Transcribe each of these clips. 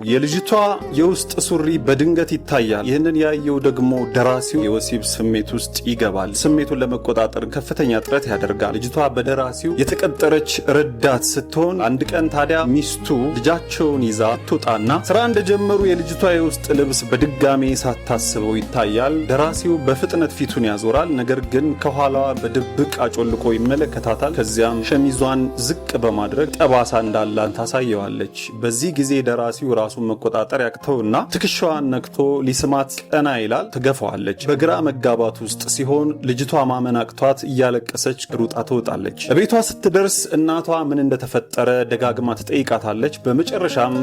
የልጅቷ የውስጥ ሱሪ በድንገት ይታያል። ይህንን ያየው ደግሞ ደራሲው የወሲብ ስሜት ውስጥ ይገባል። ስሜቱን ለመቆጣጠር ከፍተኛ ጥረት ያደርጋል። ልጅቷ በደራሲው የተቀጠረች ረዳት ስትሆን አንድ ቀን ታዲያ ሚስቱ ልጃቸውን ይዛ ትወጣና ስራ እንደጀመሩ የልጅቷ የውስጥ ልብስ በድጋሜ ሳታስበው ይታያል። ደራሲው በፍጥነት ፊቱን ያዞራል። ነገር ግን ከኋላዋ በድብቅ አጮልቆ ይመለከታታል። ከዚያም ሸሚዟን ዝቅ በማድረግ ጠባሳ እንዳላት ታሳየዋለች። በዚህ ጊዜ ደራሲው ራሱን መቆጣጠር ያቅተውና ትከሻዋን ነክቶ ሊስማት ቀና ይላል። ትገፋዋለች። በግራ መጋባት ውስጥ ሲሆን ልጅቷ ማመን አቅቷት እያለቀሰች ሩጣ ትወጣለች። ቤቷ ስትደርስ እናቷ ምን እንደተፈጠረ ደጋግማ ትጠይቃታለች። በመጨረሻም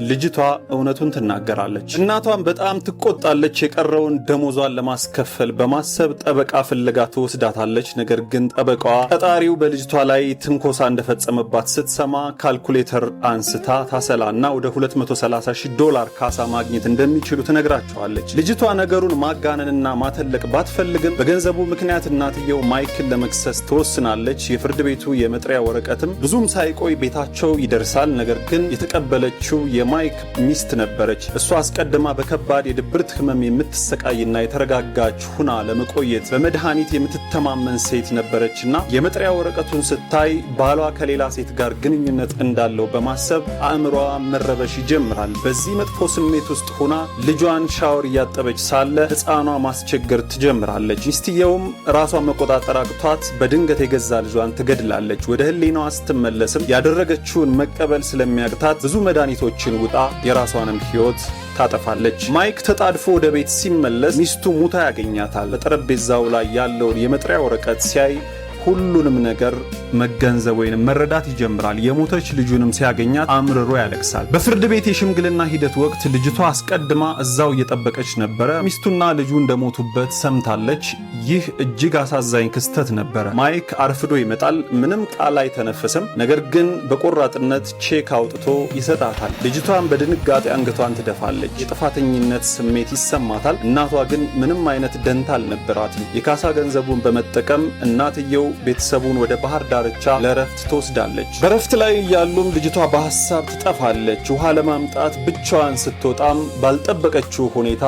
ልጅቷ እውነቱን ትናገራለች። እናቷም በጣም ትቆጣለች። የቀረውን ደሞዟን ለማስከፈል በማሰብ ጠበቃ ፍለጋ ትወስዳታለች። ነገር ግን ጠበቃዋ ቀጣሪው በልጅቷ ላይ ትንኮሳ እንደፈጸመባት ስትሰማ ካልኩሌተር አንስታ ታሰላና ወደ $230,000 ካሳ ማግኘት እንደሚችሉ ትነግራቸዋለች። ልጅቷ ነገሩን ማጋነንና ማተለቅ ባትፈልግም በገንዘቡ ምክንያት እናትየው ማይክን ለመክሰስ ትወስናለች። የፍርድ ቤቱ የመጥሪያ ወረቀትም ብዙም ሳይቆይ ቤታቸው ይደርሳል። ነገር ግን የተቀበለችው ማይክ ሚስት ነበረች። እሷ አስቀድማ በከባድ የድብርት ህመም የምትሰቃይና የተረጋጋች ሁና ለመቆየት በመድኃኒት የምትተማመን ሴት ነበረችና የመጥሪያ ወረቀቱን ስታይ ባሏ ከሌላ ሴት ጋር ግንኙነት እንዳለው በማሰብ አእምሯ መረበሽ ይጀምራል። በዚህ መጥፎ ስሜት ውስጥ ሁና ልጇን ሻወር እያጠበች ሳለ ህፃኗ ማስቸገር ትጀምራለች። ሚስትየውም ራሷን መቆጣጠር አቅቷት በድንገት የገዛ ልጇን ትገድላለች። ወደ ህሊናዋ ስትመለስም ያደረገችውን መቀበል ስለሚያቅታት ብዙ መድኃኒቶችን ውጣ የራሷንም ህይወት ታጠፋለች። ማይክ ተጣድፎ ወደ ቤት ሲመለስ ሚስቱ ሙታ ያገኛታል። በጠረጴዛው ላይ ያለውን የመጥሪያ ወረቀት ሲያይ ሁሉንም ነገር መገንዘብ ወይንም መረዳት ይጀምራል። የሞተች ልጁንም ሲያገኛት አምርሮ ያለቅሳል። በፍርድ ቤት የሽምግልና ሂደት ወቅት ልጅቷ አስቀድማ እዛው እየጠበቀች ነበረ። ሚስቱና ልጁ እንደሞቱበት ሰምታለች። ይህ እጅግ አሳዛኝ ክስተት ነበረ። ማይክ አርፍዶ ይመጣል። ምንም ቃል አይተነፍስም። ነገር ግን በቆራጥነት ቼክ አውጥቶ ይሰጣታል። ልጅቷን በድንጋጤ አንገቷን ትደፋለች። የጥፋተኝነት ስሜት ይሰማታል። እናቷ ግን ምንም አይነት ደንታ አልነበራትም። የካሳ ገንዘቡን በመጠቀም እናትየው ቤተሰቡን ወደ ባህር ዳርቻ ለረፍት ትወስዳለች። በረፍት ላይ ያሉም ልጅቷ በሐሳብ ትጠፋለች። ውሃ ለማምጣት ብቻዋን ስትወጣም ባልጠበቀችው ሁኔታ